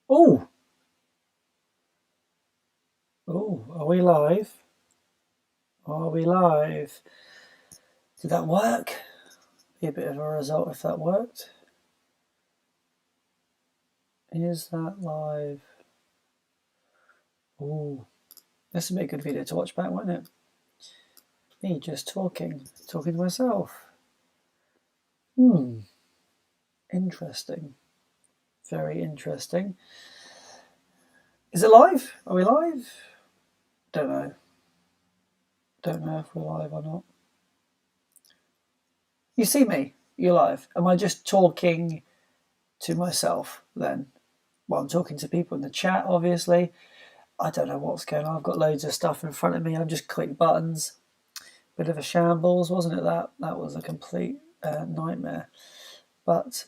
Oh, oh, are we live? Are we live? Did that work? Be a bit of a result if that worked. Is that live? Oh, this would be a good video to watch back, wouldn't it? Me just talking to myself. Interesting. Very interesting. Is it live? Are we live? Don't know. Don't know if we're live or not. You see me? You're live. Am I just talking to myself then? Well, I'm talking to people in the chat, obviously. I don't know what's going on. I've got loads of stuff in front of me. I'm just clicking buttons. Bit of a shambles, wasn't it? That was a complete nightmare. But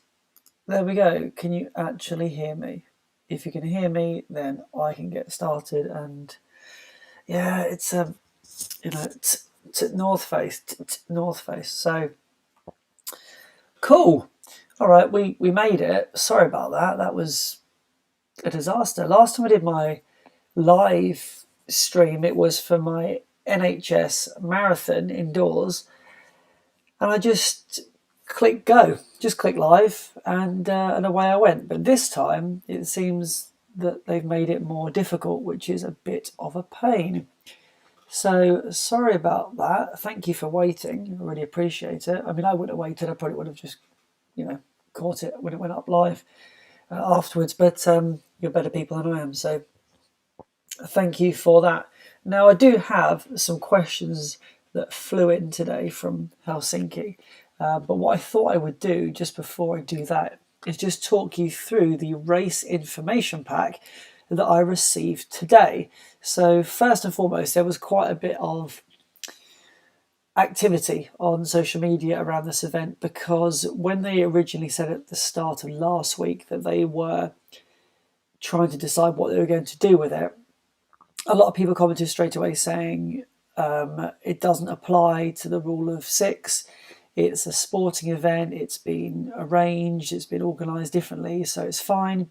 there we go. Can you actually hear me? If you can hear me, then I can get started. And yeah, it's North Face, North Face. So cool. All right, we made it. Sorry about that. That was a disaster. Last time I did my live stream, it was for my NHS marathon indoors, and I just click go, just click live, and away I went. But this time, it seems that they've made it more difficult, which is a bit of a pain. So sorry about that. Thank you for waiting. I really appreciate it. I mean, I wouldn't have waited. I probably would have just, caught it when it went up live afterwards. But you're better people than I am, so thank you for that. Now, I do have some questions that flew in today from Helsinki, but what I thought I would do just before I do that is just talk you through the race information pack that I received today. So, first and foremost, there was quite a bit of activity on social media around this event because when they originally said at the start of last week that they were trying to decide what they were going to do with it, a lot of people commented straight away saying it doesn't apply to the rule of six. It's a sporting event. It's been arranged. It's been organised differently, so it's fine.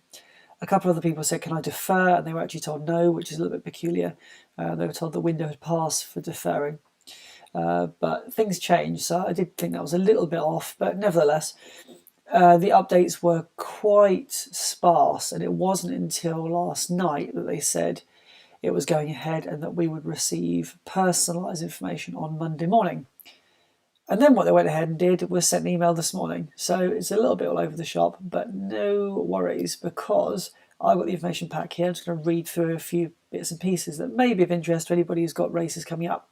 A couple of other people said, "Can I defer?" And they were actually told no, which is a little bit peculiar. They were told the window had passed for deferring. But things changed, so I did think that was a little bit off. But nevertheless, the updates were quite sparse, and it wasn't until last night that they said it was going ahead and that we would receive personalised information on Monday morning. And then what they went ahead and did was send an email this morning. So it's a little bit all over the shop, but no worries because I've got the information pack here. I'm just going to read through a few bits and pieces that may be of interest to anybody who's got races coming up.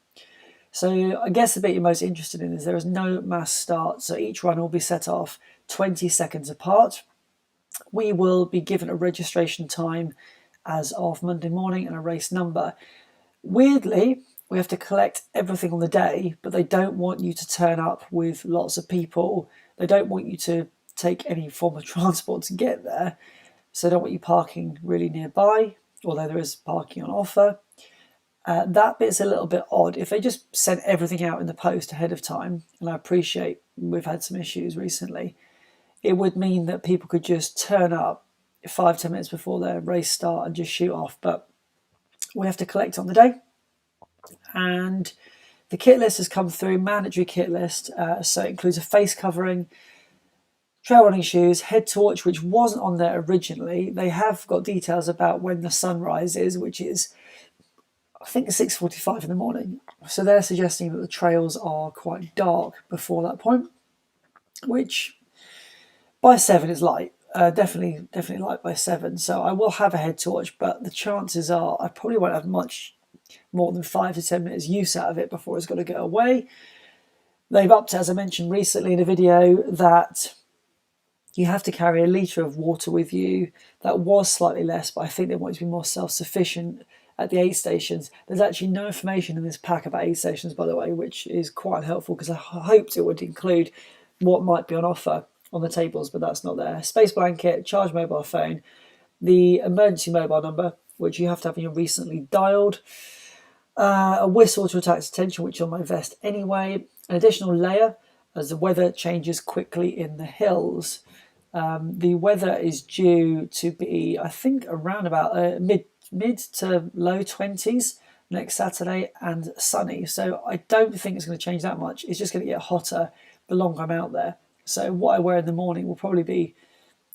So I guess the bit you're most interested in is there is no mass start. So each run will be set off 20 seconds apart. We will be given a registration time as of Monday morning and a race number. Weirdly, we have to collect everything on the day, but they don't want you to turn up with lots of people. They don't want you to take any form of transport to get there. So they don't want you parking really nearby, although there is parking on offer. That bit's a little bit odd. If they just sent everything out in the post ahead of time, and I appreciate we've had some issues recently, it would mean that people could just turn up 5-10 minutes before their race start and just shoot off. But we have to collect on the day. And the kit list has come through, mandatory kit list. So it includes a face covering, trail running shoes, head torch, which wasn't on there originally. They have got details about when the sun rises, which is, I think, 6:45 in the morning. So they're suggesting that the trails are quite dark before that point, which by 7 is light. Definitely light by 7. So I will have a head torch, but the chances are I probably won't have much more than 5 to 10 minutes use out of it before it's got to go away. They've upped, as I mentioned recently in a video, that you have to carry a litre of water with you. That was slightly less, but I think they want you to be more self-sufficient at the aid stations. There's actually no information in this pack about aid stations, by the way, which is quite helpful because I hoped it would include what might be on offer on the tables, but that's not there. Space blanket, charge mobile phone, the emergency mobile number, which you have to have when you're recently dialed, a whistle to attract attention, which is on my vest anyway, an additional layer as the weather changes quickly in the hills. The weather is due to be, I think, around about mid to low 20s next Saturday and sunny. So I don't think it's going to change that much. It's just going to get hotter the longer I'm out there. So what I wear in the morning will probably be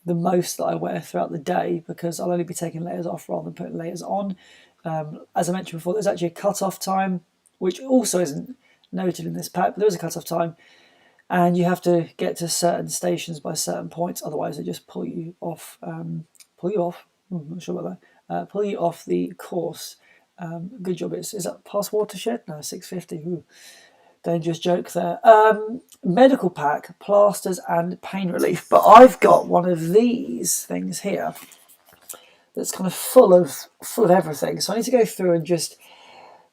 the most that I wear throughout the day, because I'll only be taking layers off rather than putting layers on. As I mentioned before, there's actually a cut-off time, which also isn't noted in this pack, but there is a cut-off time, and you have to get to certain stations by certain points, otherwise they just pull you off. I'm not sure about that. Pull you off the course. Good job. Is that past Watershed? No, 650. Ooh. Dangerous joke there. Medical pack, plasters and pain relief. But I've got one of these things here that's kind of full of everything. So I need to go through and just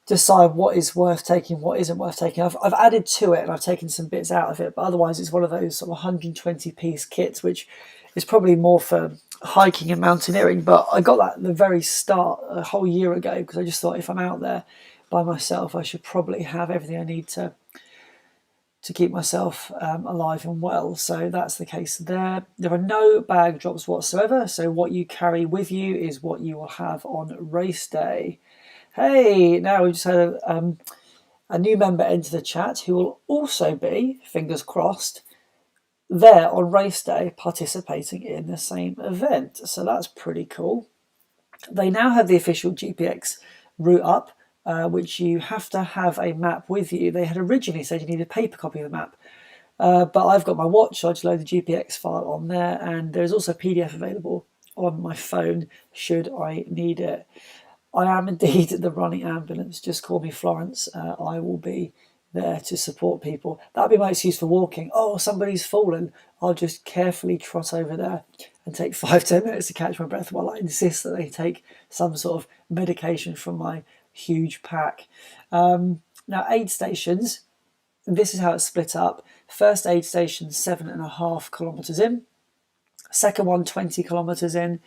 decide what is worth taking, what isn't worth taking. I've added to it and I've taken some bits out of it, but otherwise it's one of those sort of 120 piece kits, which is probably more for hiking and mountaineering. But I got that at the very start a whole year ago, because I just thought if I'm out there by myself, I should probably have everything I need to keep myself alive and well. So that's the case there. There are no bag drops whatsoever. So what you carry with you is what you will have on race day. Hey, now we've just had a new member enter the chat who will also be, fingers crossed, there on race day participating in the same event. So that's pretty cool. They now have the official GPX route up, which you have to have a map with you. They had originally said you need a paper copy of the map, but I've got my watch, so I just load the GPX file on there, and there's also a PDF available on my phone should I need it. I am indeed the running ambulance. Just call me Florence. I will be there to support people. That'd be my excuse for walking. Oh, somebody's fallen. I'll just carefully trot over there and take 5-10 minutes to catch my breath while I insist that they take some sort of medication from my huge pack. Now, aid stations, this is how it's split up. First aid station, 7.5 kilometres in. Second one, 20 kilometres in.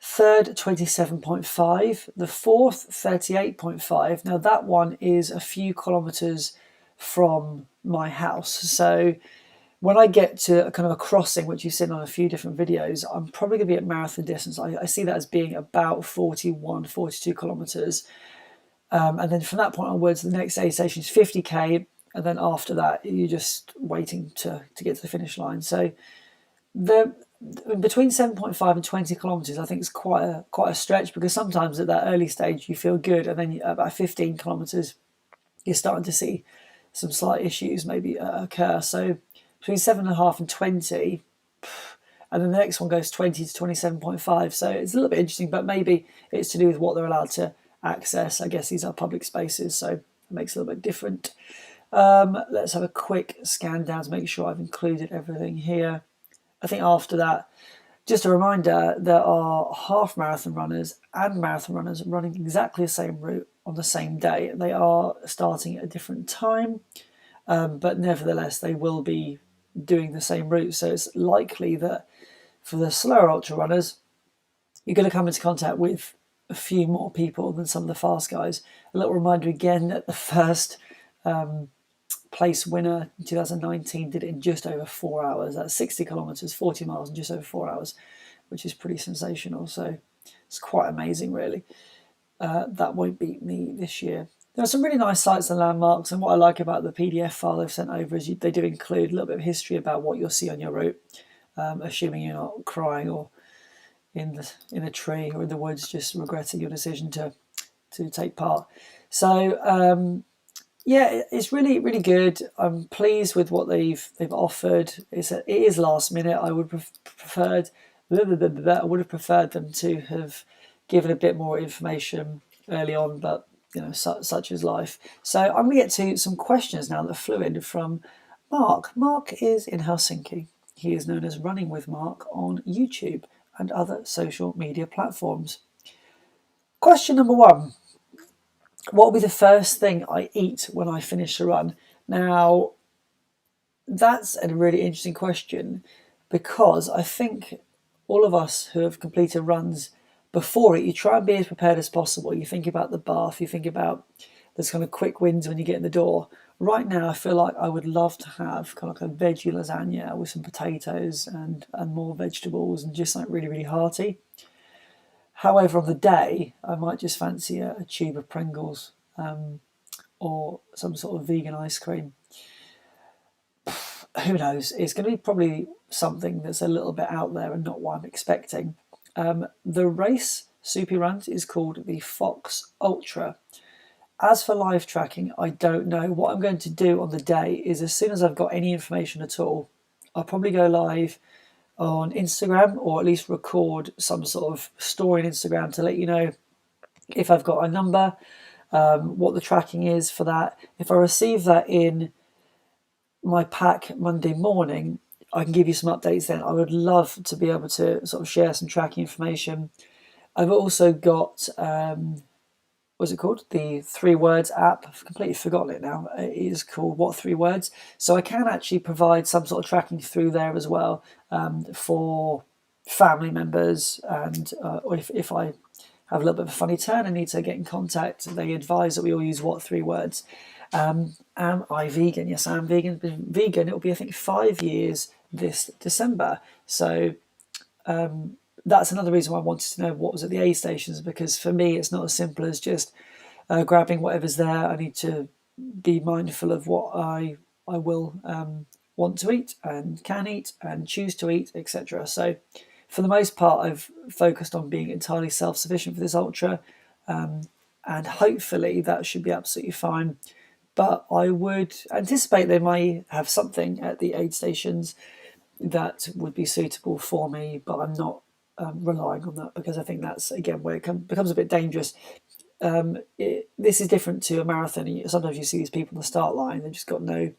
Third, 27.5. The fourth, 38.5. Now, that one is a few kilometres from my house. So when I get to a kind of a crossing, which you've seen on a few different videos, I'm probably going to be at marathon distance. I see that as being about 41, 42 kilometres. And then from that point onwards, the next aid station is 50k. And then after that, you're just waiting to get to the finish line. So between 7.5 and 20 kilometres, I think is quite a stretch, because sometimes at that early stage you feel good, and then about 15 kilometres you're starting to see some slight issues maybe occur. So between 7.5 and 20, and then the next one goes 20 to 27.5. So it's a little bit interesting, but maybe it's to do with what they're allowed to access. I guess these are public spaces, so it makes it a little bit different. Let's have a quick scan down to make sure I've included everything here. I think after that, just a reminder, there are half marathon runners and marathon runners running exactly the same route on the same day. They are starting at a different time, but nevertheless, they will be doing the same route. So it's likely that for the slower ultra runners, you're going to come into contact with a few more people than some of the fast guys. A little reminder again that the first place winner in 2019 did it in just over 4 hours. That's 60 kilometres, 40 miles in just over 4 hours, which is pretty sensational. So it's quite amazing, really. That won't beat me this year. There are some really nice sites and landmarks, and what I like about the PDF file they've sent over is they do include a little bit of history about what you'll see on your route, assuming you're not crying or in a tree or in the woods just regretting your decision to take part. So yeah, it's really, really good. I'm pleased with what they've offered. It is last minute. I would have preferred them to have given a bit more information early on, but you know, such is life. So I'm going to get to some questions now that flew in from Mark. Mark is in Helsinki. He is known as Running with Mark on YouTube and other social media platforms. Question number 1. What will be the first thing I eat when I finish a run? Now, that's a really interesting question, because I think all of us who have completed runs before it, you try and be as prepared as possible. You think about the bath, you think about those kind of quick wins when you get in the door. right now I feel like I would love to have kind of like a veggie lasagna with some potatoes and more vegetables and just like really, really hearty. However, on the day, I might just fancy a tube of Pringles or some sort of vegan ice cream. Who knows? It's going to be probably something that's a little bit out there and not what I'm expecting. The race Soupy runs is called the Fox Ultra. As for live tracking, I don't know. What I'm going to do on the day is as soon as I've got any information at all, I'll probably go live on Instagram or at least record some sort of story on Instagram to let you know if I've got a number, what the tracking is for that. If I receive that in my pack Monday morning, I can give you some updates then. I would love to be able to sort of share some tracking information. I've also got what's it called? The 3 Words app. I've completely forgotten it now. It is called What 3 Words. So I can actually provide some sort of tracking through there as well for family members. And or if I have a little bit of a funny turn and need to get in contact, they advise that we all use What 3 Words. Am I vegan? Yes, I am vegan. Been vegan. It will be, I think, 5 years this December. So that's another reason why I wanted to know what was at the aid stations, because for me it's not as simple as just grabbing whatever's there. I need to be mindful of what I will want to eat and can eat and choose to eat, etc. So for the most part, I've focused on being entirely self-sufficient for this ultra, and hopefully that should be absolutely fine. But I would anticipate they might have something at the aid stations that would be suitable for me, but I'm not relying on that, because I think that's again where it becomes a bit dangerous. This is different to a marathon. Sometimes you see these people on the start line, they've just got no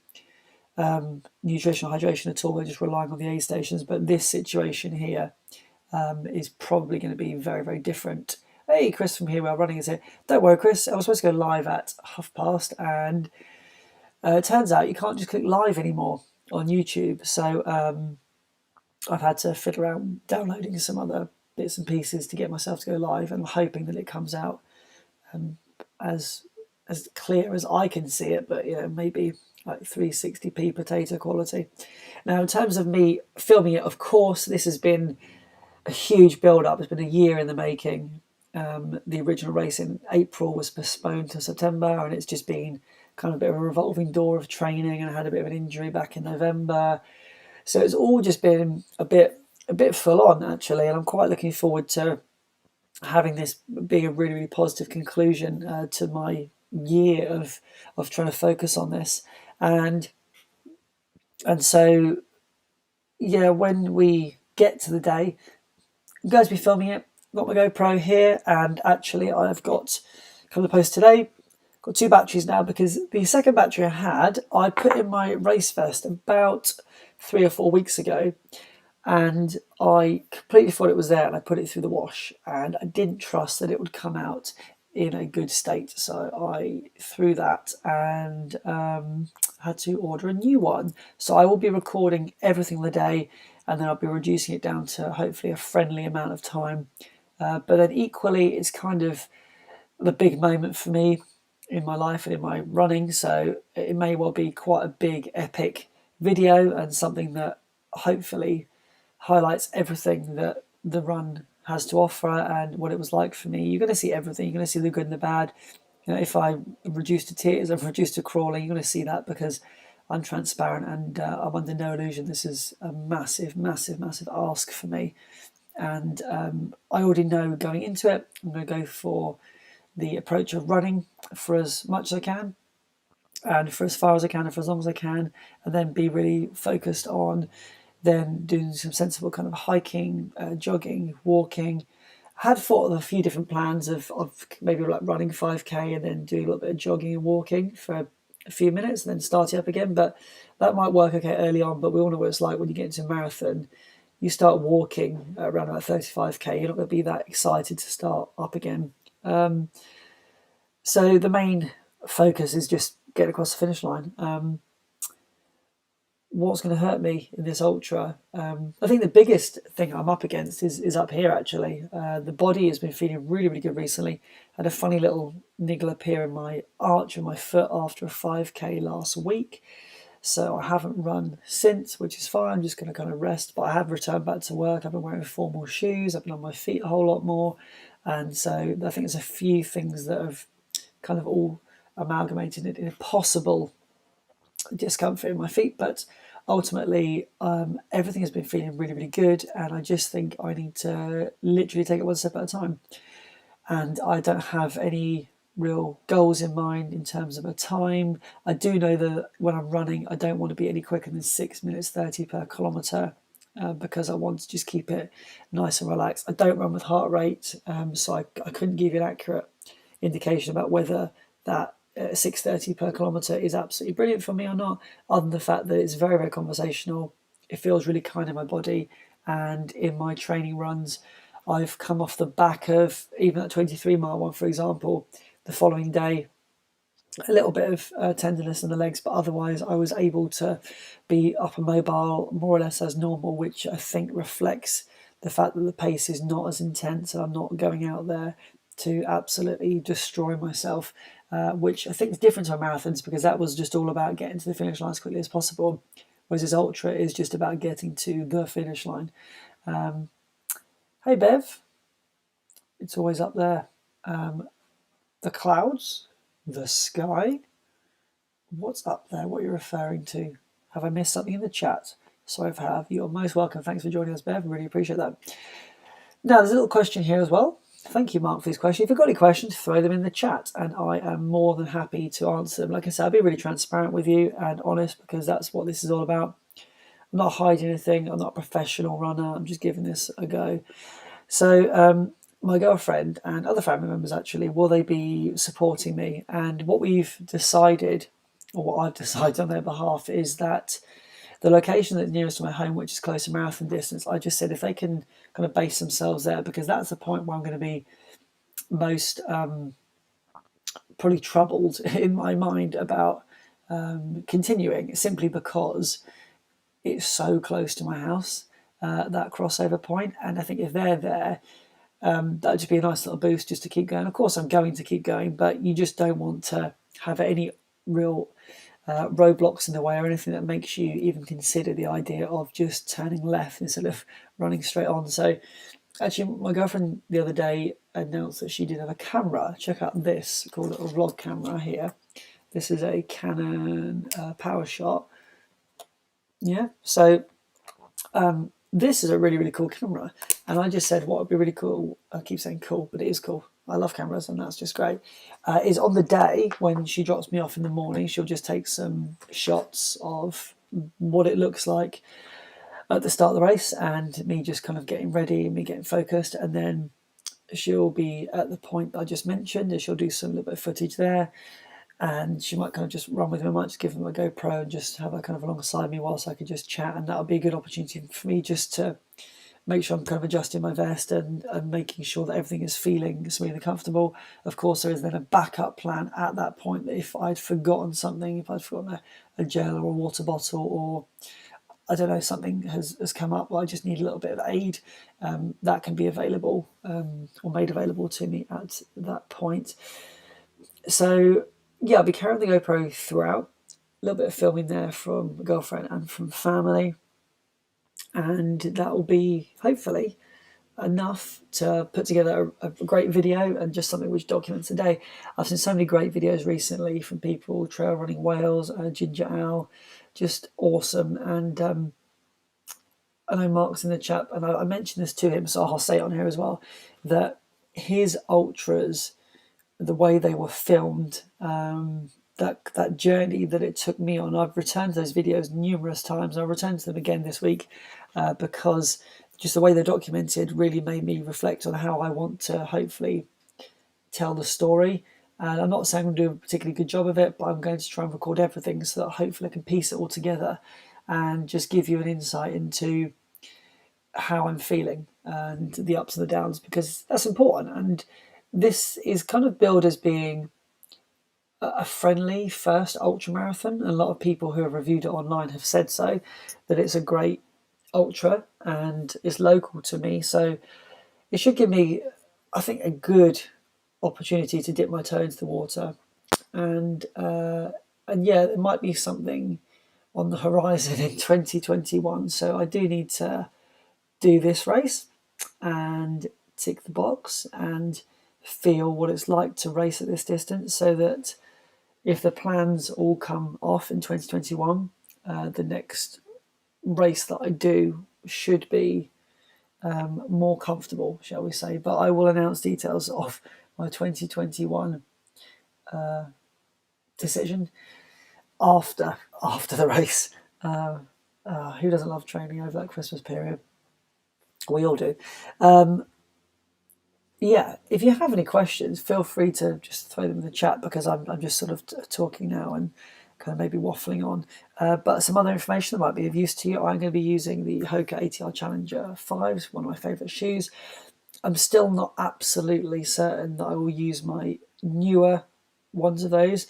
nutritional hydration at all, they're just relying on the aid stations. But this situation here is probably going to be very, very different. Hey, Chris from Here We Are Running is here. Don't worry, Chris, I was supposed to go live at past, and it turns out you can't just click live anymore on YouTube. So I've had to fiddle around downloading some other bits and pieces to get myself to go live, and I'm hoping that it comes out as clear as I can see it, but maybe like 360p potato quality. Now, in terms of me filming it, of course, this has been a huge build-up. It's been a year in the making. The original race in April was postponed to September, and it's just been kind of a bit of a revolving door of training, and I had a bit of an injury back in November. So it's all just been a bit full on, actually, and I'm quite looking forward to having this be a really, really positive conclusion to my year of trying to focus on this. And so yeah, when we get to the day, I'm going to be filming it. I've got my GoPro here, and actually I've got a couple of posts today. Got 2 batteries now, because the second battery I had, I put in my race vest about 3 or 4 weeks ago, and I completely thought it was there, and I put it through the wash, and I didn't trust that it would come out in a good state, so I threw that and had to order a new one. So I will be recording everything the day, and then I'll be reducing it down to hopefully a friendly amount of time. But then equally, it's kind of the big moment for me in my life and in my running, so it may well be quite a big epic video, and something that hopefully highlights everything that the run has to offer and what it was like for me. You're going to see everything. You're going to see the good and the bad. If I reduce to tears, I've reduced to crawling, you're going to see that, because I'm transparent, and I'm under no illusion. This is a massive, massive, massive ask for me, and I already know going into it, I'm going to go for the approach of running for as much as I can, and for as far as I can, and for as long as I can, and then be really focused on then doing some sensible kind of hiking, jogging, walking. I had thought of a few different plans of maybe like running 5K and then doing a little bit of jogging and walking for a few minutes and then starting up again. But that might work okay early on, but we all know what it's like when you get into a marathon. You start walking around about 35K, you're not going to be that excited to start up again. So the main focus is just get across the finish line. what's going to hurt me in this ultra. I think the biggest thing I'm up against is up here, actually. The body has been feeling really, really good recently. I had a funny little niggle appear in my arch of my foot after a 5K last week. So I haven't run since, which is fine. I'm just going to kind of rest. But I have returned back to work. I've been wearing formal shoes. I've been on my feet a whole lot more. And so I think there's a few things that have kind of all amalgamated in a possible discomfort in my feet. But ultimately, everything has been feeling really, really good. And I just think I need to literally take it one step at a time. And I don't have any real goals in mind in terms of a time. I do know that when I'm running, I don't want to be any quicker than 6 minutes 30 per kilometre, because I want to just keep it nice and relaxed. I don't run with heart rate, so I couldn't give you an accurate indication about whether that 6:30 per kilometre is absolutely brilliant for me or not, other than the fact that it's very, very conversational. It feels really kind in my body, and in my training runs, I've come off the back of even that 23-mile one, for example, the following day, a little bit of tenderness in the legs, but otherwise I was able to be up and mobile more or less as normal, which I think reflects the fact that the pace is not as intense and I'm not going out there to absolutely destroy myself, which I think is different to marathons, because that was just all about getting to the finish line as quickly as possible, whereas this ultra is just about getting to the finish line. Hey Bev, it's always up there. The clouds, the sky. What's up there? What you're referring to? Have I missed something in the chat? Sorry if I have. You're most welcome. Thanks for joining us, Bev. Really appreciate that. Now, there's a little question here as well. Thank you, Mark, for these questions. If you've got any questions, throw them in the chat, and I am more than happy to answer them. Like I said, I'll be really transparent with you and honest, because that's what this is all about. I'm not hiding anything. I'm not a professional runner. I'm just giving this a go. So my girlfriend and other family members, actually, will they be supporting me? And what we've decided, or what I've decided on their behalf, is that the location that's nearest to my home, which is close to marathon distance, I just said if they can kind of base themselves there, because that's the point where I'm going to be most probably troubled in my mind about continuing, simply because it's so close to my house, that crossover point. And I think if they're there, that'd just be a nice little boost just to keep going. Of course, I'm going to keep going, but you just don't want to have any real roadblocks in the way or anything that makes you even consider the idea of just turning left instead of running straight on. So actually, my girlfriend the other day announced that she did have a camera. Check out this, called a vlog camera here. This is a Canon PowerShot. Yeah, so this is a really, really cool camera. And I just said what would be really cool, I keep saying cool, but it is cool. I love cameras, and that's just great. Is on the day when she drops me off in the morning, she'll just take some shots of what it looks like at the start of the race, and me just kind of getting ready and me getting focused. And then she'll be at the point I just mentioned, and she'll do some little bit of footage there. And she might kind of just run with me. I might just give them a GoPro and just have her kind of alongside me whilst I could just chat. And that'll be a good opportunity for me just to make sure I'm kind of adjusting my vest and making sure that everything is feeling smooth and comfortable. Of course, there is then a backup plan at that point, that if I'd forgotten something, if I'd forgotten a gel or a water bottle, or I don't know, something has come up, I just need a little bit of aid, that can be available, or made available to me at that point. So yeah, I'll be carrying the GoPro throughout. A little bit of filming there from my girlfriend and from family. And that will be, hopefully, enough to put together a great video and just something which documents the day. I've seen so many great videos recently from people, Trail Running Wales, Ginger Owl, just awesome. And I know Mark's in the chat, and I mentioned this to him, so I'll say it on here as well, that his ultras, the way they were filmed, that journey that it took me on, I've returned to those videos numerous times. I'll return to them again this week, because just the way they're documented really made me reflect on how I want to hopefully tell the story. And I'm not saying I'm doing a particularly good job of it, but I'm going to try and record everything so that hopefully I can piece it all together and just give you an insight into how I'm feeling and the ups and the downs, because that's important. And this is kind of billed as being a friendly first ultra marathon. A lot of people who have reviewed it online have said so, that it's a great ultra and it's local to me. So it should give me, I think, a good opportunity to dip my toe into the water. And yeah, there might be something on the horizon in 2021. So I do need to do this race and tick the box and feel what it's like to race at this distance, so that if the plans all come off in 2021, the next race that I do should be more comfortable, shall we say. But I will announce details of my 2021 decision after the race. Who doesn't love training over that Christmas period? We all do. Yeah, if you have any questions, feel free to just throw them in the chat, because I'm just sort of talking now and kind of maybe waffling on. But some other information that might be of use to you: I'm going to be using the Hoka ATR Challenger 5s, one of my favourite shoes. I'm still not absolutely certain that I will use my newer ones of those.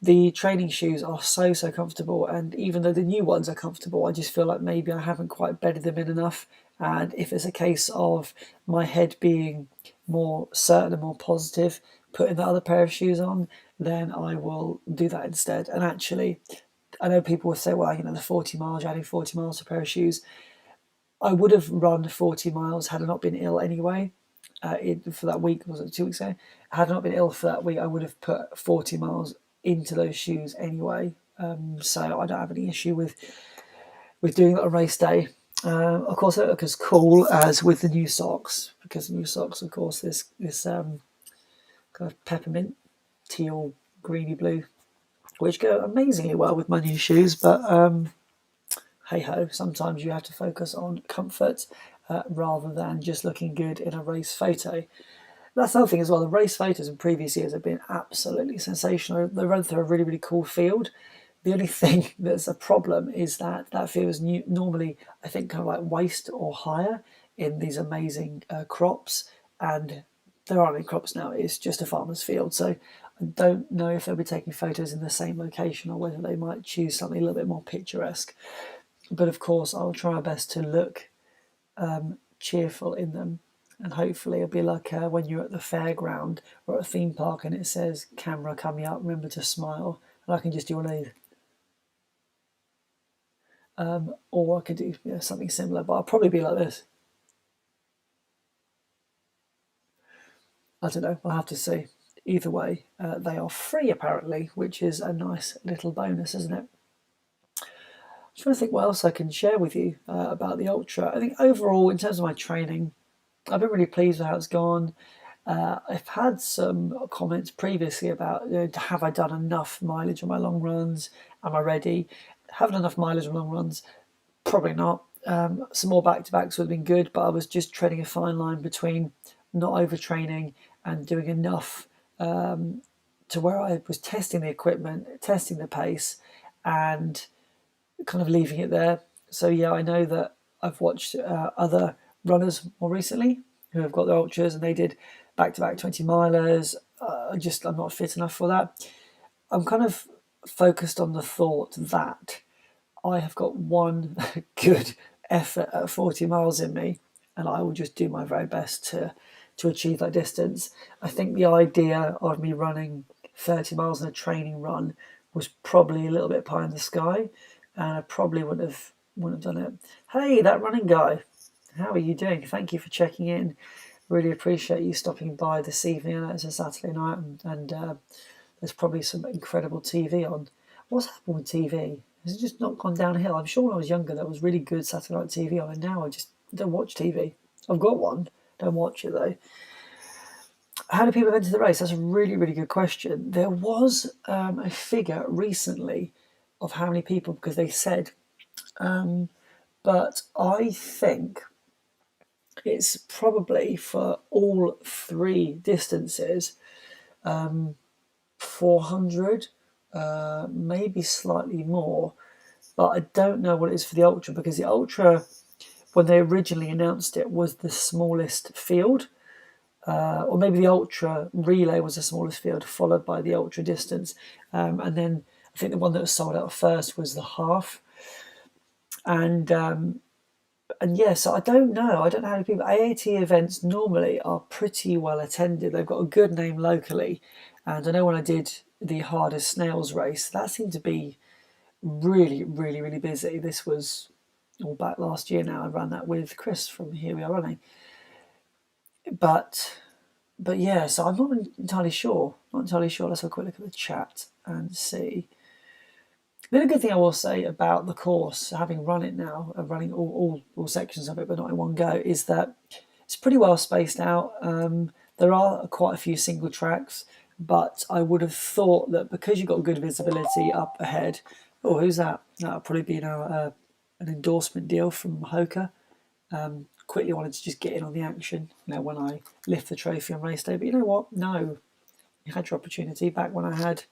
The training shoes are so comfortable, and even though the new ones are comfortable, I just feel like maybe I haven't quite bedded them in enough. And if it's a case of my head being more certain and more positive, putting the other pair of shoes on, then I will do that instead. And actually, I know people will say, well, the 40 miles, adding 40 miles to a pair of shoes. I would have run 40 miles had I not been ill anyway. For that week, was it 2 weeks ago? Had I not been ill for that week, I would have put 40 miles into those shoes anyway. So I don't have any issue with doing that on race day. Of course, they don't look as cool as with the new socks, because the new socks, of course, this kind of peppermint, teal, greeny blue, which go amazingly well with my new shoes. But hey ho, sometimes you have to focus on comfort rather than just looking good in a race photo. That's another thing as well. The race photos in previous years have been absolutely sensational. They run through a really cool field. The only thing that's a problem is that field is normally, I think, kind of like waist or higher in these amazing crops, and there aren't any crops now. It's just a farmer's field. So I don't know if they'll be taking photos in the same location, or whether they might choose something a little bit more picturesque. But of course, I'll try my best to look cheerful in them. And hopefully it'll be like when you're at the fairground or at a theme park and it says, "Camera coming up, remember to smile." And I can just do one of these. Or I could do something similar, but I'll probably be like this. I don't know, I'll have to see. Either way, they are free apparently, which is a nice little bonus, isn't it? I'm trying to think what else I can share with you about the Ultra. I think overall, in terms of my training, I've been really pleased with how it's gone. I've had some comments previously about, have I done enough mileage on my long runs? Am I ready? Haven't enough mileage on long runs? Probably not. Some more back-to-backs would have been good, but I was just treading a fine line between not overtraining and doing enough to where I was testing the equipment, testing the pace, and kind of leaving it there. So yeah, I know that I've watched other runners more recently who have got their ultras, and they did back-to-back 20 milers. I'm not fit enough for that. I'm kind of focused on the thought that I have got one good effort at 40 miles in me, and I will just do my very best to achieve that distance. I think the idea of me running 30 miles in a training run was probably a little bit pie in the sky, and I probably wouldn't have done it. Hey, that running guy, how are you doing? Thank you for checking in. Really appreciate you stopping by this evening. I know it's a Saturday night, and there's probably some incredible TV on. What's happened with TV? Has it just not gone downhill? I'm sure when I was younger there was really good Saturday night TV on, and now I just don't watch TV. I've got one, don't watch it though. How do people enter the race? That's a really good question. There was a figure recently of how many people, because they said, but I think it's probably for all three distances, 400, maybe slightly more, but I don't know what it is for the Ultra, because the Ultra, when they originally announced it, was the smallest field. or maybe the ultra relay was the smallest field, followed by the ultra distance, and then I think the one that was sold out first was the half. And yeah, so I don't know. I don't know how many people. AAT events normally are pretty well attended. They've got a good name locally, and I know when I did the hardest snails race, that seemed to be really, really, really busy. This was all back last year now. I ran that with Chris from Here We Are Running, but yeah. So I'm not entirely sure. Not entirely sure. Let's have a quick look at the chat and see. The other good thing I will say about the course, having run it now, running all sections of it, but not in one go, is that it's pretty well spaced out. There are quite a few single tracks, but I would have thought that because you've got good visibility up ahead. Oh, who's that? That'll probably be an endorsement deal from Hoka. Quickly wanted to just get in on the action, when I lift the trophy on race day. But you know what? No, you had your opportunity back when I had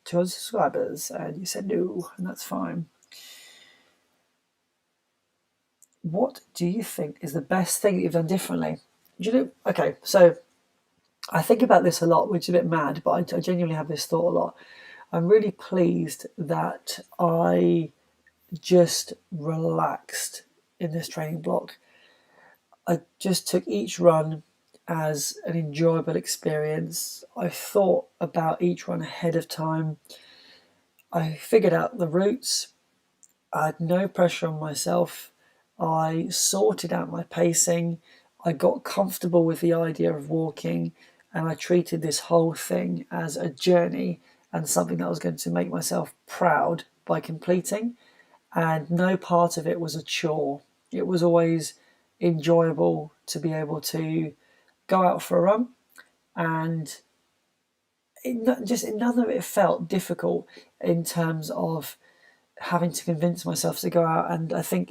200 subscribers, and you said no, and that's fine. What do you think is the best thing that you've done differently? Do you know? Okay, so I think about this a lot, which is a bit mad, but I genuinely have this thought a lot. I'm really pleased that I just relaxed in this training block. I just took each run as an enjoyable experience. I thought about each run ahead of time. I figured out the routes. I had no pressure on myself. I sorted out my pacing. I got comfortable with the idea of walking, and I treated this whole thing as a journey and something that I was going to make myself proud by completing. And no part of it was a chore. It was always enjoyable to be able to go out for a run, and none of it felt difficult in terms of having to convince myself to go out. And I think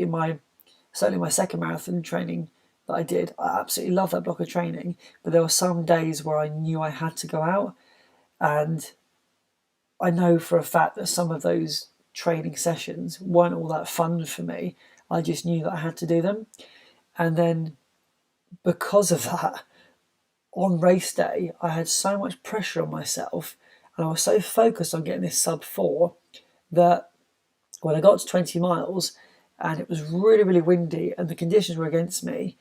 certainly my second marathon training that I did, I absolutely love that block of training, but there were some days where I knew I had to go out, and I know for a fact that some of those training sessions weren't all that fun for me. I just knew that I had to do them. And then because of that, on race day, I had so much pressure on myself, and I was so focused on getting this sub 4 that when I got to 20 miles and it was really, really windy and the conditions were against me,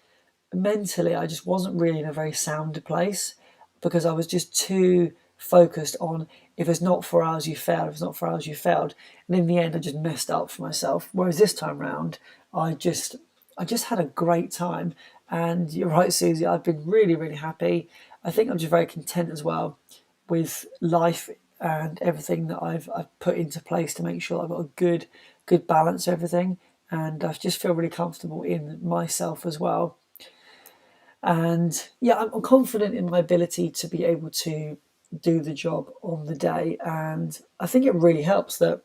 mentally I just wasn't really in a very sound place, because I was just too focused on, if it's not 4 hours you failed, if it's not 4 hours you failed. And in the end I just messed up for myself. Whereas this time round, I just had a great time. And you're right, Susie, I've been really, really happy. I think I'm just very content as well with life and everything that I've put into place to make sure I've got a good balance of everything. And I just feel really comfortable in myself as well. And yeah, I'm confident in my ability to be able to do the job on the day. And I think it really helps that,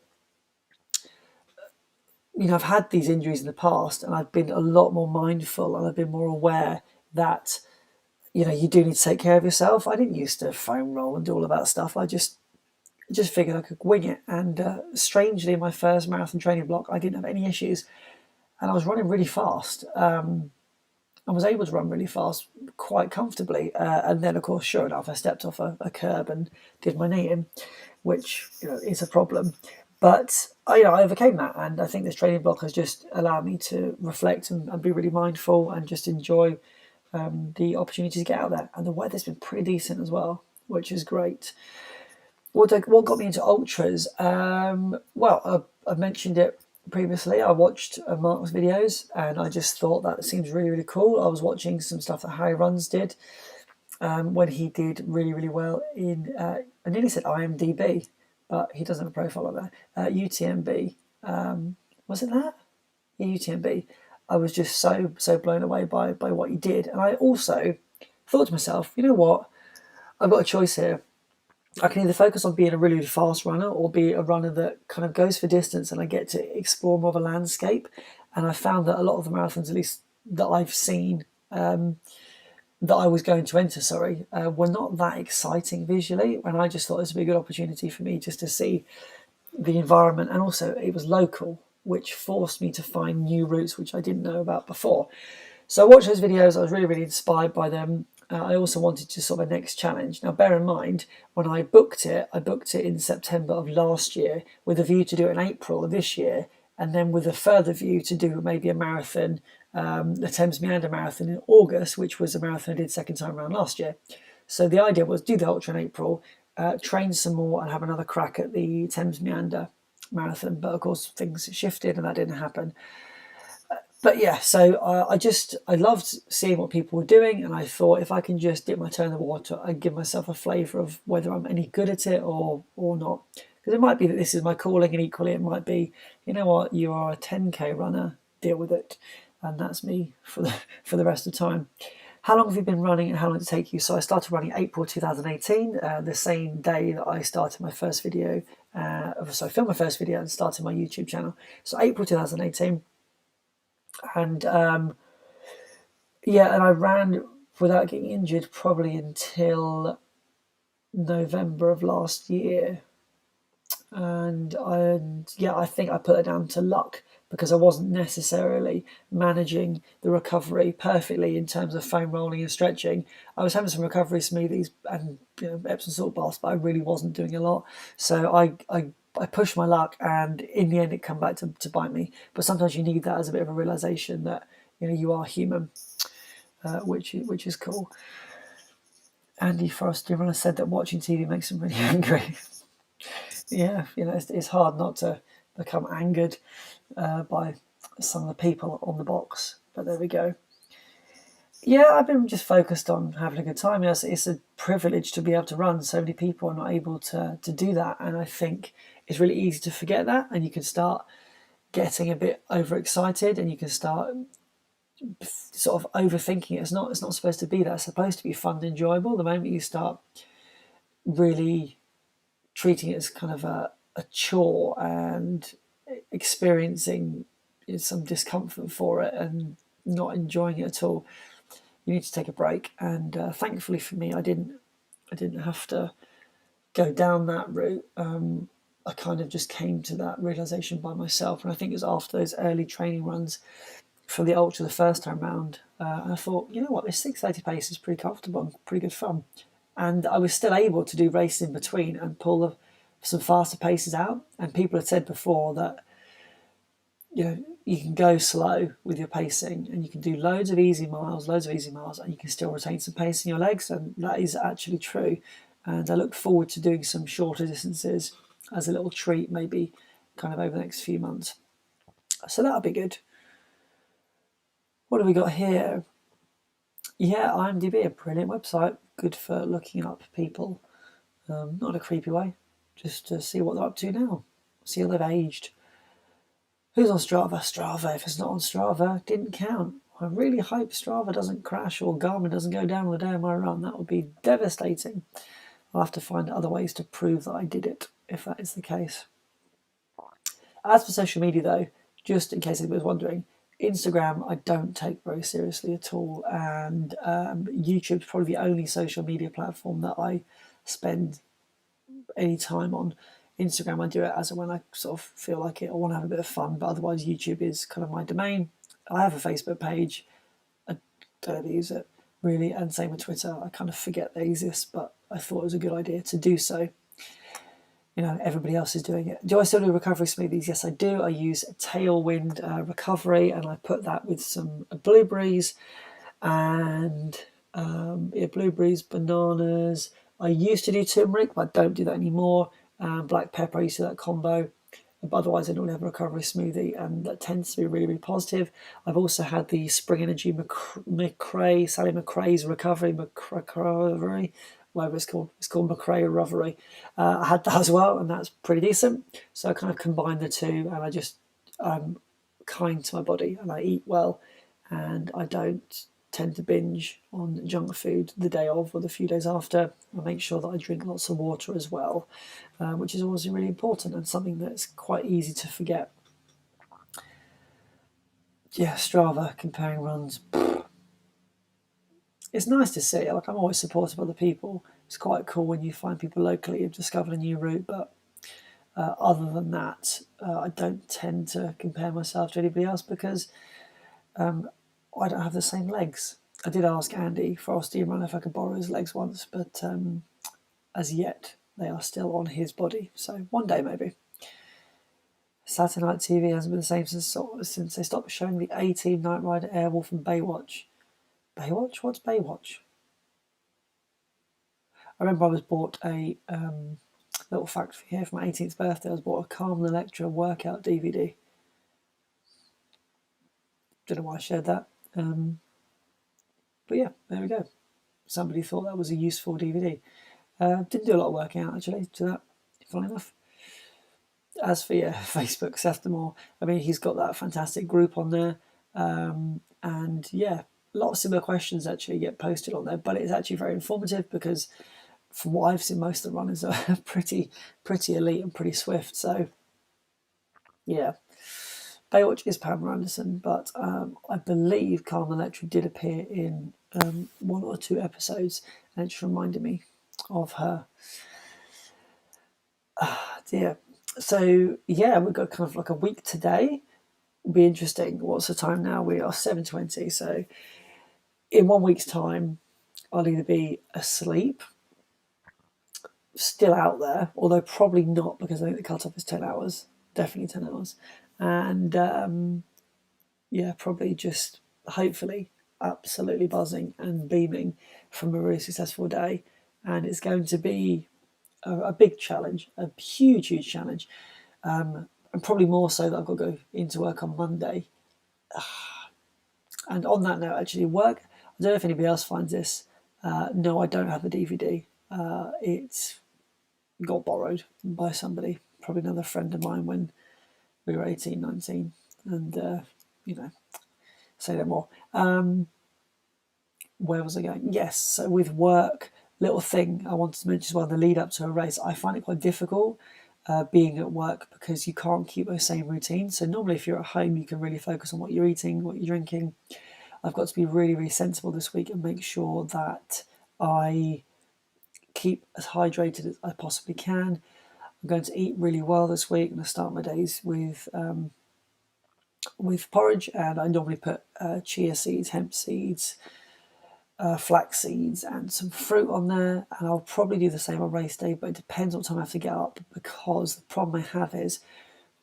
I've had these injuries in the past, and I've been a lot more mindful, and I've been more aware that, you do need to take care of yourself. I didn't used to foam roll and do all of that stuff. I just figured I could wing it. And strangely, in my first marathon training block, I didn't have any issues, and I was running really fast. I was able to run really fast, quite comfortably. And then, of course, sure enough, I stepped off a curb and did my knee in, which is a problem. But I overcame that, and I think this training block has just allowed me to reflect and be really mindful and just enjoy the opportunity to get out there. And the weather's been pretty decent as well, which is great. What got me into ultras? Well, I mentioned it previously. I watched Mark's videos, and I just thought that seems really, really cool. I was watching some stuff that Harry Runs did when he did really, really well in, I nearly said IMDb, but he doesn't have a profile like that. UTMB. Was it that? Yeah, UTMB. I was just so blown away by what he did. And I also thought to myself, you know what? I've got a choice here. I can either focus on being a really, really fast runner, or be a runner that kind of goes for distance and I get to explore more of a landscape. And I found that a lot of the marathons, at least that I've seen, that I was going to enter, were not that exciting visually. And I just thought this would be a good opportunity for me just to see the environment. And also it was local, which forced me to find new routes which I didn't know about before. So I watched those videos. I was really, really inspired by them. I also wanted to sort of a next challenge. Now, bear in mind, when I booked it in September of last year with a view to do it in April of this year, and then with a further view to do maybe a marathon, the Thames Meander Marathon in August, which was a marathon I did second time around last year. So the idea was do the ultra in April, train some more, and have another crack at the Thames Meander Marathon. But of course, things shifted, and that didn't happen. But yeah, so I loved seeing what people were doing, and I thought if I can just dip my toe in the water, I'd give myself a flavour of whether I'm any good at it or not. Because it might be that this is my calling, and equally it might be, you know what, you are a 10k runner, deal with it, and that's me for the rest of the time. How long have you been running, and how long did it take you? So I started running April 2018, the same day that I started my first video. So I filmed my first video and started my YouTube channel. So April 2018. And yeah, and I ran without getting injured probably until November of last year. And yeah, I think I put it down to luck because I wasn't necessarily managing the recovery perfectly in terms of foam rolling and stretching. I was having some recovery smoothies and Epsom salt baths, but I really wasn't doing a lot. So I pushed my luck, and in the end, it come back to bite me. But sometimes you need that as a bit of a realization that you are human, which is cool. Andy Forrest runner said that watching TV makes him really angry. Yeah, it's hard not to become angered by some of the people on the box. But there we go. Yeah, I've been just focused on having a good time. Yes, it's a privilege to be able to run. So many people are not able to do that, and I think it's really easy to forget that, and you can start getting a bit overexcited, and you can start sort of overthinking it. It's not supposed to be that. It's supposed to be fun and enjoyable. The moment you start really treating it as kind of a chore and experiencing some discomfort for it and not enjoying it at all, you need to take a break. And thankfully for me, I didn't have to go down that route. I kind of just came to that realization by myself, and I think it was after those early training runs for the ultra the first time round, and I thought, you know what, this 6:30 pace is pretty comfortable and pretty good fun, and I was still able to do races in between and pull some faster paces out. And people had said before that you can go slow with your pacing, and you can do loads of easy miles, and you can still retain some pace in your legs, and that is actually true. And I look forward to doing some shorter distances as a little treat, maybe kind of over the next few months. So that'll be good. What have we got here? Yeah, IMDb, a brilliant website, good for looking up people, not in a creepy way, just to see what they're up to now, see how they've aged. Who's on Strava? Strava, if it's not on Strava, didn't count. I really hope Strava doesn't crash or Garmin doesn't go down on the day of my run. That would be devastating. I'll have to find other ways to prove that I did it, if that is the case. As for social media, though, just in case anybody was wondering, Instagram I don't take very seriously at all, and YouTube's probably the only social media platform that I spend any time on. Instagram I do it as and when I sort of feel like it or want to have a bit of fun, but otherwise YouTube is kind of my domain. I have a Facebook page. I don't ever use it really, and same with Twitter. I kind of forget they exist, but I thought it was a good idea to do so. Everybody else is doing it. Do I still do recovery smoothies? Yes, I do. I use Tailwind Recovery, and I put that with some blueberries and blueberries, bananas. I used to do turmeric, but I don't do that anymore. Black pepper, I used to do that combo. But otherwise, I don't have a recovery smoothie, and that tends to be really, really positive. I've also had the Spring Energy Sally McRae's Recovery, whatever it's called. It's called McRae Recovery. I had that as well, and that's pretty decent. So I kind of combine the two, and I just kind to my body, and I eat well, and I don't tend to binge on junk food the day of or the few days after. I make sure that I drink lots of water as well, which is always really important and something that's quite easy to forget. Yeah, Strava, comparing runs. It's nice to see. Like, I'm always supportive of other people. It's quite cool when you find people locally who've discovered a new route, but other than that, I don't tend to compare myself to anybody else because I don't have the same legs. I did ask Andy Frosty Run if I could borrow his legs once, but as yet they are still on his body. So one day maybe. Saturday Night TV hasn't been the same since they stopped showing the A-Team, Knight Rider, Airwolf and Baywatch. Baywatch? What's Baywatch? I remember I was bought a little fact for here for my 18th birthday. I was bought a Carmen Electra workout DVD. Don't know why I shared that. But yeah, there we go. Somebody thought that was a useful DVD. Didn't do a lot of working out actually to that, funny enough. As for Facebook, Seth Demore, I mean, he's got that fantastic group on there. And yeah, a lot of similar questions actually get posted on there, but it's actually very informative because from what I've seen, most of the runners are pretty elite and pretty swift. So yeah, Baywatch is Pamela Anderson, but I believe Carmen Electra did appear in one or two episodes, and it just reminded me of her. Dear. So yeah, we've got kind of like a week today. It'll be interesting. What's the time now? We are 7:20. So in 1 week's time, I'll either be asleep, still out there, although probably not because I think the cut-off is 10 hours, definitely 10 hours. And yeah, probably just hopefully absolutely buzzing and beaming from a really successful day. And it's going to be a big challenge, a huge challenge. And probably more so that I've got to go into work on Monday. And on that note, actually, work, I don't know if anybody else finds this. No, I don't have the DVD. It got borrowed by somebody, probably another friend of mine when we were 18, 19. And, say no more. Where was I going? Yes, so with work, little thing I wanted to mention as well, the lead up to a race, I find it quite difficult being at work because you can't keep those same routines. So normally if you're at home, you can really focus on what you're eating, what you're drinking. I've got to be really sensible this week and make sure that I keep as hydrated as I possibly can. I'm going to eat really well this week. I'm going to start my days with porridge, and I normally put chia seeds, hemp seeds, flax seeds and some fruit on there, and I'll probably do the same on race day, but it depends what time I have to get up, because the problem I have is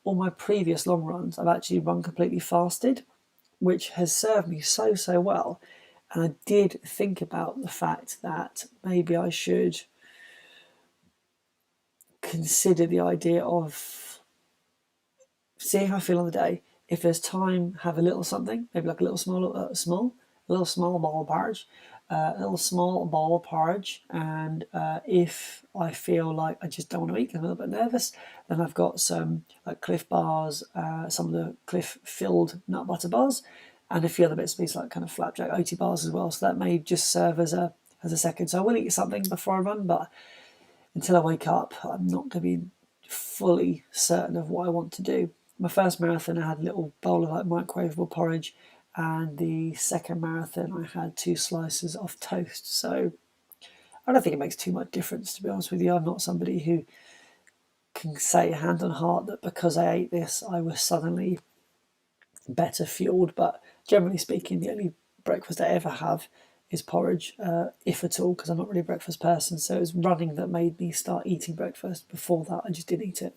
all my previous long runs I've actually run completely fasted, which has served me so well. And I did think about the fact that maybe I should consider the idea of seeing how I feel on the day. If there's time, have a little something, maybe like a little small ball of porridge, and if I feel like I just don't want to eat, I'm a little bit nervous, then I've got some like Cliff bars, some of the Cliff filled nut butter bars, and a few other bits and pieces like kind of flapjack oaty bars as well. So that may just serve as a second. So I will eat something before I run, but until I wake up, I'm not going to be fully certain of what I want to do. My first marathon, I had a little bowl of like microwavable porridge, and the second marathon, I had 2 slices of toast. So I don't think it makes too much difference, to be honest with you. I'm not somebody who can say hand on heart that because I ate this, I was suddenly better fueled. But generally speaking, the only breakfast I ever have is porridge, if at all, because I'm not really a breakfast person. So it was running that made me start eating breakfast. Before that, I just didn't eat it.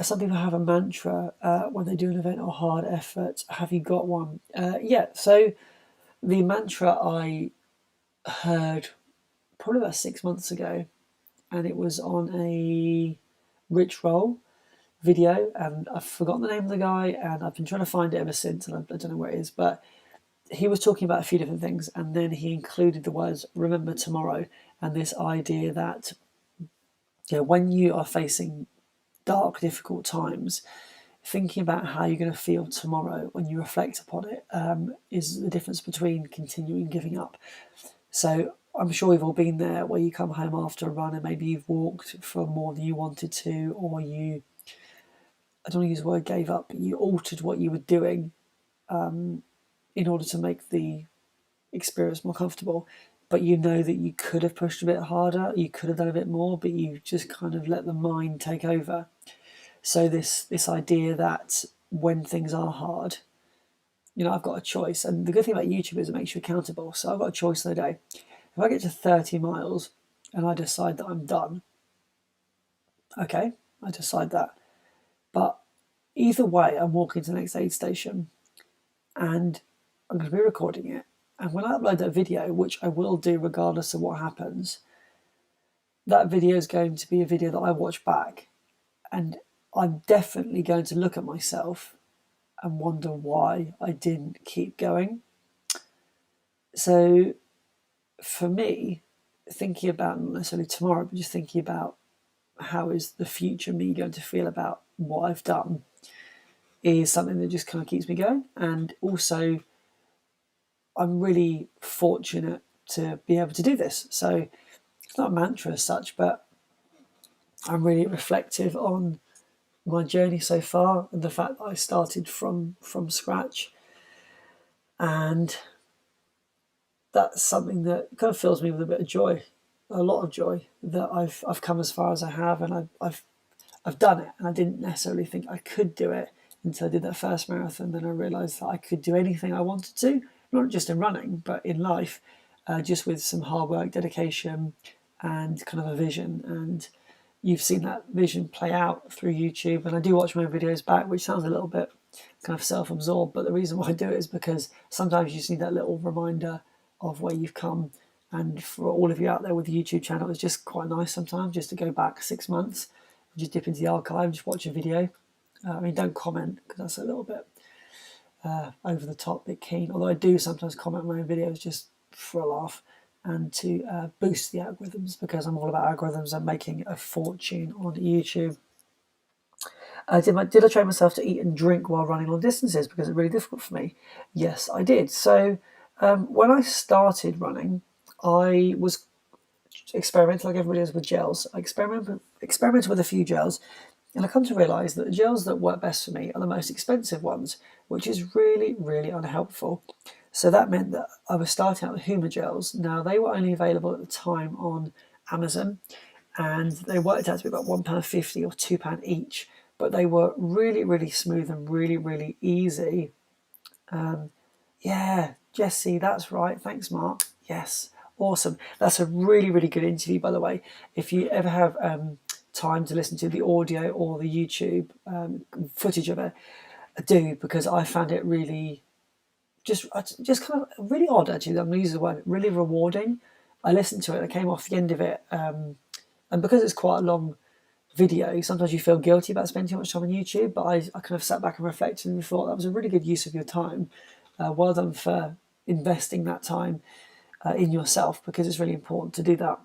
Some people have a mantra when they do an event or hard effort. Have you got one? Yeah, so the mantra I heard probably about 6 months ago, and it was on a Rich Roll video, and I've forgotten the name of the guy, and I've been trying to find it ever since, and I don't know where it is, but he was talking about a few different things, and then he included the words "remember tomorrow" and this idea that when you are facing dark, difficult times, thinking about how you're going to feel tomorrow when you reflect upon it is the difference between continuing and giving up. So I'm sure we've all been there, where you come home after a run and maybe you've walked for more than you wanted to, or you, I don't want to use the word gave up, but you altered what you were doing in order to make the experience more comfortable. But you know that you could have pushed a bit harder, you could have done a bit more, but you just kind of let the mind take over. So this idea that when things are hard, I've got a choice. And the good thing about YouTube is it makes you accountable. So I've got a choice in the day. If I get to 30 miles and I decide that I'm done, okay, I decide that. But either way, I'm walking to the next aid station and I'm going to be recording it. And when I upload that video, which I will do regardless of what happens, that video is going to be a video that I watch back. And I'm definitely going to look at myself and wonder why I didn't keep going. So for me, thinking about not necessarily tomorrow, but just thinking about how is the future me going to feel about what I've done is something that just kind of keeps me going. And also, I'm really fortunate to be able to do this. So it's not a mantra as such, but I'm really reflective on my journey so far and the fact that I started from scratch. And that's something that kind of fills me with a bit of joy, a lot of joy, that I've come as far as I have, and I've done it. And I didn't necessarily think I could do it until I did that first marathon. Then I realised that I could do anything I wanted to, not just in running, but in life, just with some hard work, dedication, and kind of a vision. And you've seen that vision play out through YouTube. And I do watch my videos back, which sounds a little bit kind of self-absorbed, but the reason why I do it is because sometimes you just need that little reminder of where you've come. And for all of you out there with the YouTube channel, it's just quite nice sometimes just to go back 6 months, just dip into the archive, just watch a video. I mean, don't comment because that's a little bit over the top, bit keen. Although I do sometimes comment on my own videos just for a laugh and to boost the algorithms, because I'm all about algorithms and making a fortune on YouTube. Did I train myself to eat and drink while running long distances because it's really difficult for me? Yes, I did. So when I started running, I was experimental like everybody does with gels. I experimented with a few gels, and I come to realise that the gels that work best for me are the most expensive ones, which is really, really unhelpful. So that meant that I was starting out with Huma gels. Now, they were only available at the time on Amazon, and they worked out to be about £1.50 or £2 each, but they were really, really smooth and really, really easy. Yeah, Jesse, that's right. Thanks, Mark. Yes, awesome. That's a really, really good interview, by the way. If you ever have time to listen to the audio or the YouTube footage of it, I do, because I found it really just kind of really odd, actually. I'm going to use the word really rewarding. I listened to it, I came off the end of it, and because it's quite a long video, sometimes you feel guilty about spending too much time on YouTube, but I kind of sat back and reflected and thought that was a really good use of your time. Well done for investing that time in yourself, because it's really important to do that.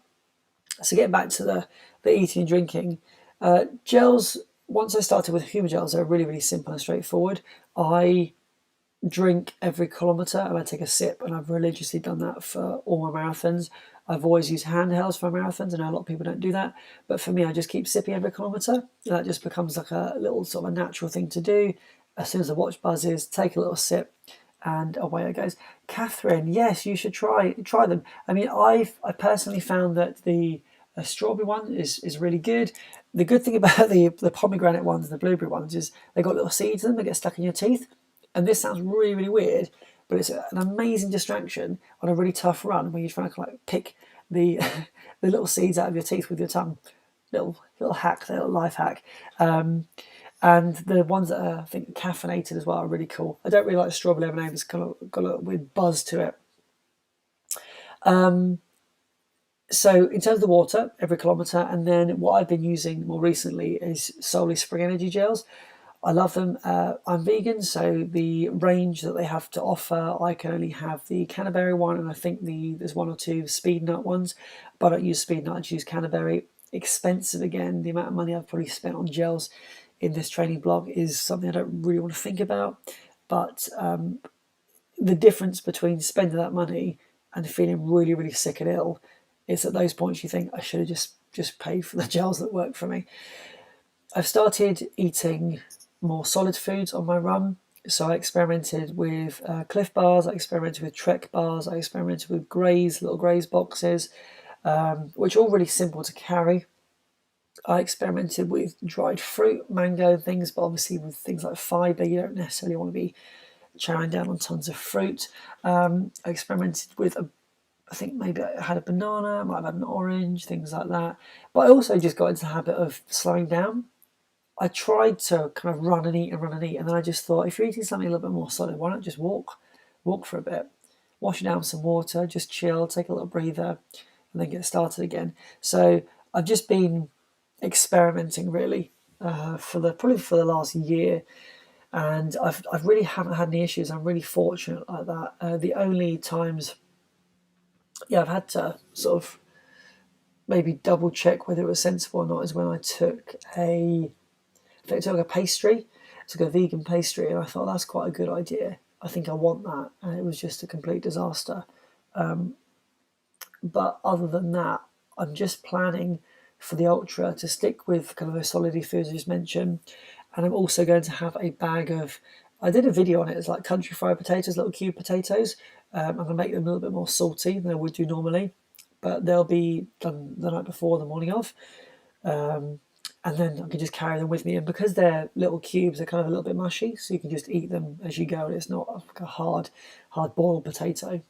So getting back to the eating and drinking, gels, once I started with Huma gels, they're really, really simple and straightforward. I drink every kilometre and I take a sip, and I've religiously done that for all my marathons. I've always used handhelds for marathons. I know a lot of people don't do that, but for me, I just keep sipping every kilometre, and that just becomes like a little sort of a natural thing to do. As soon as the watch buzzes, take a little sip, and away it goes. Catherine, yes, you should try them. I mean, I personally found that the strawberry one is really good. The good thing about the pomegranate ones and the blueberry ones is they got little seeds in them that get stuck in your teeth. And this sounds really, really weird, but it's an amazing distraction on a really tough run when you're trying to like pick the the little seeds out of your teeth with your tongue. Little hack, little life hack. And the ones that are, I think, caffeinated as well are really cool. I don't really like strawberry lemonade. It's kind of got a weird buzz to it. So in terms of the water, every kilometre, and then what I've been using more recently is solely Spring Energy gels. I love them. I'm vegan, so the range that they have to offer, I can only have the Canterbury one, and I think there's one or two Speed Nut ones, but I don't use Speed Nut, I just use Canterbury. Expensive again. The amount of money I've probably spent on gels in this training blog is something I don't really want to think about, but the difference between spending that money and feeling really, really sick and ill is at those points you think I should have just paid for the gels that work for me. I've started eating more solid foods on my run. So I experimented with Cliff bars, I experimented with Trek bars, I experimented with little Graze boxes, which are all really simple to carry. I experimented with dried fruit, mango, and things, but obviously with things like fibre, you don't necessarily want to be chowing down on tons of fruit. I experimented with I think maybe I had a banana, I might have had an orange, things like that. But I also just got into the habit of slowing down. I tried to kind of run and eat and run and eat, and then I just thought, if you're eating something a little bit more solid, why not just walk for a bit, wash it down with some water, just chill, take a little breather, and then get started again. So I've just been experimenting really probably for the last year, and I've really haven't had any issues. I'm really fortunate like that. The only times, yeah, I've had to sort of maybe double check whether it was sensible or not is when I took a pastry, took a vegan pastry, and I thought that's quite a good idea. I think I want that, and it was just a complete disaster. But other than that, I'm just planning for the ultra to stick with kind of those solid foods I just mentioned, and I'm also going to have a bag of. I did a video on it. It's like country fried potatoes, little cube potatoes. I'm going to make them a little bit more salty than I would do normally, but they'll be done the night before, the morning of. And then I can just carry them with me. And because they're little cubes, they're kind of a little bit mushy, so you can just eat them as you go. And it's not like a hard boiled potato.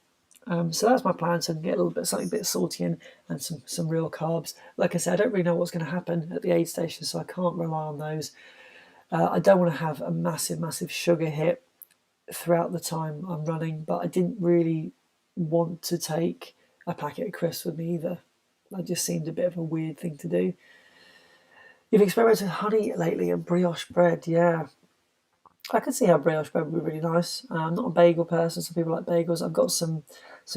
So that's my plan. So I can get a little bit something a bit salty and some real carbs. Like I said, I don't really know what's going to happen at the aid station, so I can't rely on those. I don't want to have a massive sugar hit throughout the time I'm running, but I didn't really want to take a packet of crisps with me either. That just seemed a bit of a weird thing to do. You've experimented with honey lately and brioche bread, yeah. I can see how brioche bread would be really nice. I'm not a bagel person, some people like bagels. I've got some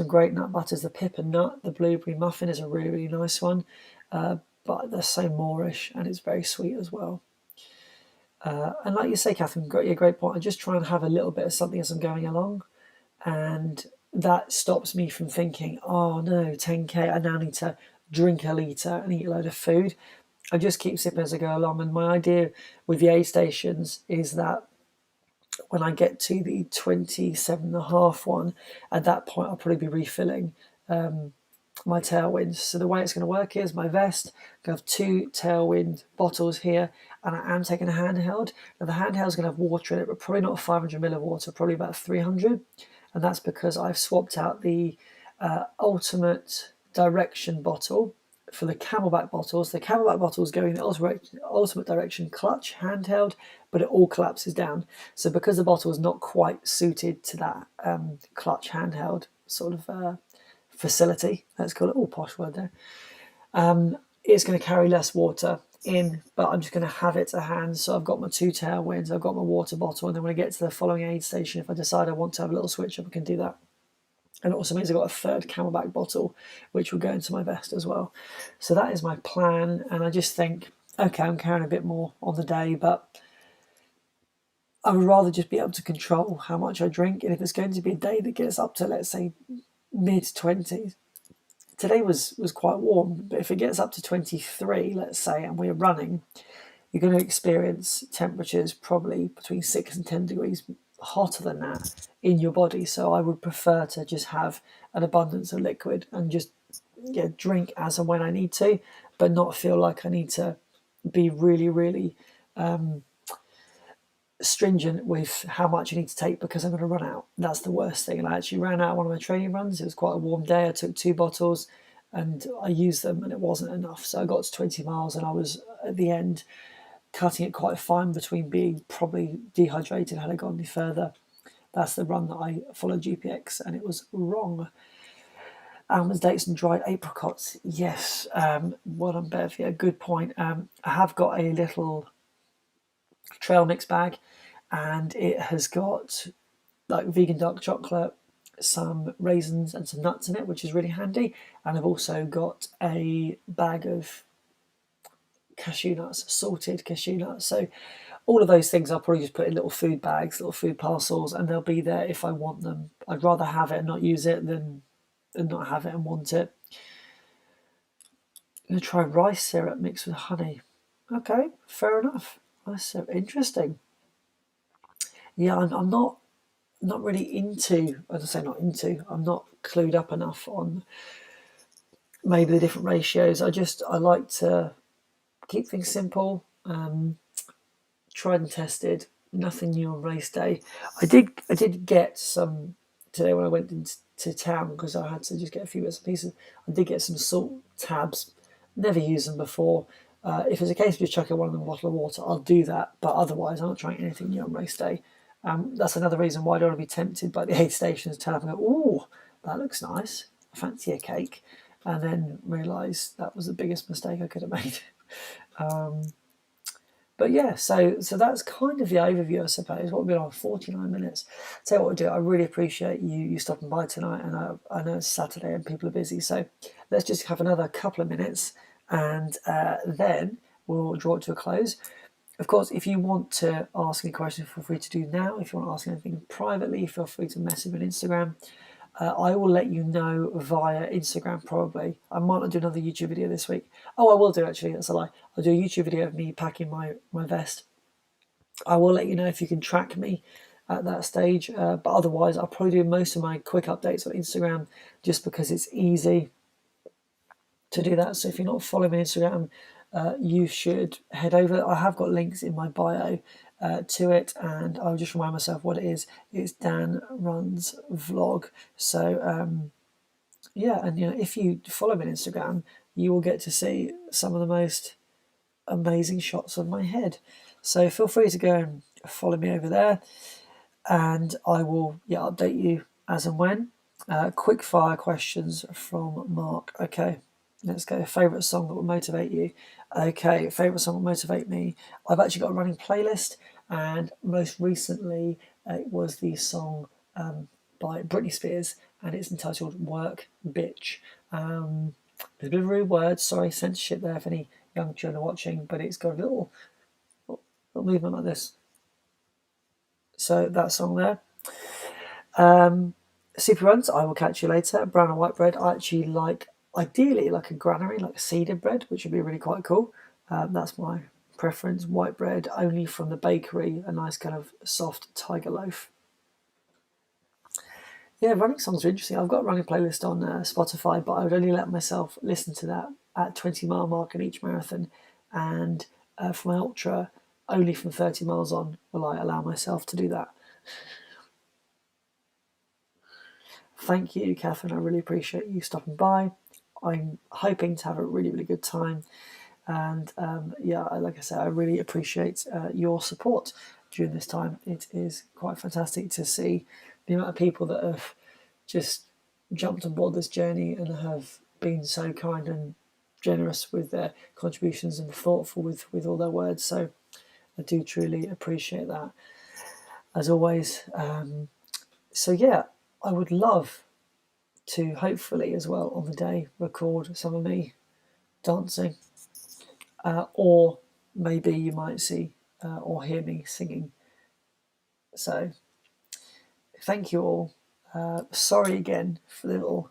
great nut butters. The pip and nut, the blueberry muffin is a really nice one, but they're so moreish and it's very sweet as well. And like you say, Catherine, great point. I just try and have a little bit of something as I'm going along, and that stops me from thinking, oh no, 10k, I now need to drink a litre and eat a load of food. I just keep sipping as I go along. And my idea with the aid stations is that when I get to the 27.5 one, at that point I'll probably be refilling my Tailwinds. So the way it's going to work is my vest, I have 2 Tailwind bottles here, and I am taking a handheld. Now the handheld is going to have water in it, but probably not 500 ml of water, probably about 300. And that's because I've swapped out the Ultimate Direction bottle for the Camelback bottles. The Camelback bottles go in the Ultimate Direction clutch handheld, but it all collapses down. So because the bottle is not quite suited to that clutch handheld sort of facility, let's call it, all posh word there, it's going to carry less water in, but I'm just going to have it to hand. So I've got my 2 Tailwinds, I've got my water bottle, and then when I get to the following aid station, if I decide I want to have a little switch up, I can do that. And it also means I've got a 3rd Camelback bottle, which will go into my vest as well. So that is my plan. And I just think, okay, I'm carrying a bit more on the day, but I would rather just be able to control how much I drink. And if it's going to be a day that gets up to, let's say, mid-20s, today was quite warm, but if it gets up to 23, let's say, and we're running, you're going to experience temperatures probably between 6 and 10 degrees hotter than that in your body. So I would prefer to just have an abundance of liquid and just drink as and when I need to, but not feel like I need to be really stringent with how much I need to take because I'm going to run out. That's the worst thing. And I actually ran out one of my training runs. It was quite a warm day. I took 2 bottles and I used them and it wasn't enough. So I got to 20 miles and I was at the end cutting it quite fine between being probably dehydrated had I gone any further. That's the run that I followed GPX, and it was wrong. Almonds, dates, and dried apricots. Yes, well done, Bev. Yeah, good point. I have got a little trail mix bag, and it has got like vegan dark chocolate, some raisins, and some nuts in it, which is really handy. And I've also got a bag of cashew nuts, salted cashew nuts. So all of those things I'll probably just put in little food bags, little food parcels, and they'll be there if I want them. I'd rather have it and not use it than not have it and want it. I'm going to try rice syrup mixed with honey. Okay, fair enough. Rice syrup, interesting. Yeah, I'm not really into, as I say, not into, I'm not clued up enough on maybe the different ratios. I like to keep things simple, tried and tested. Nothing new on race day. I did get some today when I went into town because I had to just get a few bits and pieces. I did get some salt tabs. Never used them before. If it's a case of just chucking one in a bottle of water, I'll do that. But otherwise, I'm not trying anything new on race day. That's another reason why I don't want to be tempted by the aid stations to have and go, oh, that looks nice. I fancy a cake. And then realise that was the biggest mistake I could have made. But yeah, so that's kind of the overview, I suppose. What we've been on 49 minutes. Tell you what we'll do. I really appreciate you stopping by tonight, and I know it's Saturday and people are busy, so let's just have another couple of minutes, and then we'll draw it to a close. Of course, if you want to ask any questions, feel free to do now. If you want to ask anything privately, feel free to message me on Instagram. I will let you know via Instagram probably. I might not do another YouTube video this week. Oh, I will do actually, that's a lie. I'll do a YouTube video of me packing my vest. I will let you know if you can track me at that stage. But otherwise, I'll probably do most of my quick updates on Instagram just because it's easy to do that. So if you're not following me on Instagram, you should head over. I have got links in my bio to it, and I'll just remind myself what it is. It's Dan Runs Vlog. So yeah, and if you follow me on Instagram, you will get to see some of the most amazing shots of my head. So feel free to go and follow me over there, and I will update you as and when. Quick fire questions from Mark. Okay, let's go. Favorite song that will motivate you? Okay, favorite song will motivate me. I've actually got a running playlist, and most recently it was the song by Britney Spears, and it's entitled "Work Bitch." There's a bit of rude words. Sorry, censorship there if any young children are watching, but it's got a little movement like this. So that song there. Super runs. I will catch you later. Brown and white bread. I actually ideally like a granary, like a seeded bread, which would be really quite cool. That's my preference. White bread only from the bakery, a nice kind of soft tiger loaf. Yeah, running songs are interesting. I've got a running playlist on Spotify, but I would only let myself listen to that at 20-mile mark in each marathon, and for my ultra, only from 30 miles on will I allow myself to do that. Thank you, Catherine. I really appreciate you stopping by. I'm hoping to have a really, really good time. And like I said, I really appreciate your support during this time. It is quite fantastic to see the amount of people that have just jumped on board this journey and have been so kind and generous with their contributions and thoughtful with all their words. So I do truly appreciate that, as always. I would love to hopefully as well on the day record some of me dancing, or maybe you might see or hear me singing. So thank you all. Sorry again for the little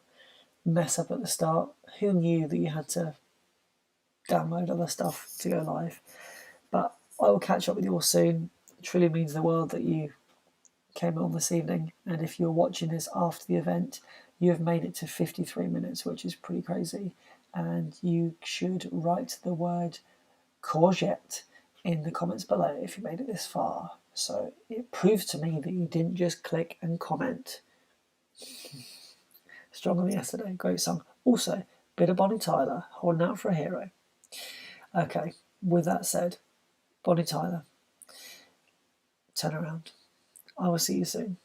mess up at the start. Who knew that you had to download other stuff to go live? But I will catch up with you all soon. It truly means the world that you came on this evening, and if you're watching this after the event, you have made it to 53 minutes, which is pretty crazy, and you should write the word courgette in the comments below if you made it this far. So it proves to me that you didn't just click and comment. Stronger Than Yesterday, great song. Also, bit of Bonnie Tyler, Holding Out for a Hero. Okay, with that said, Bonnie Tyler, turn around. I will see you soon.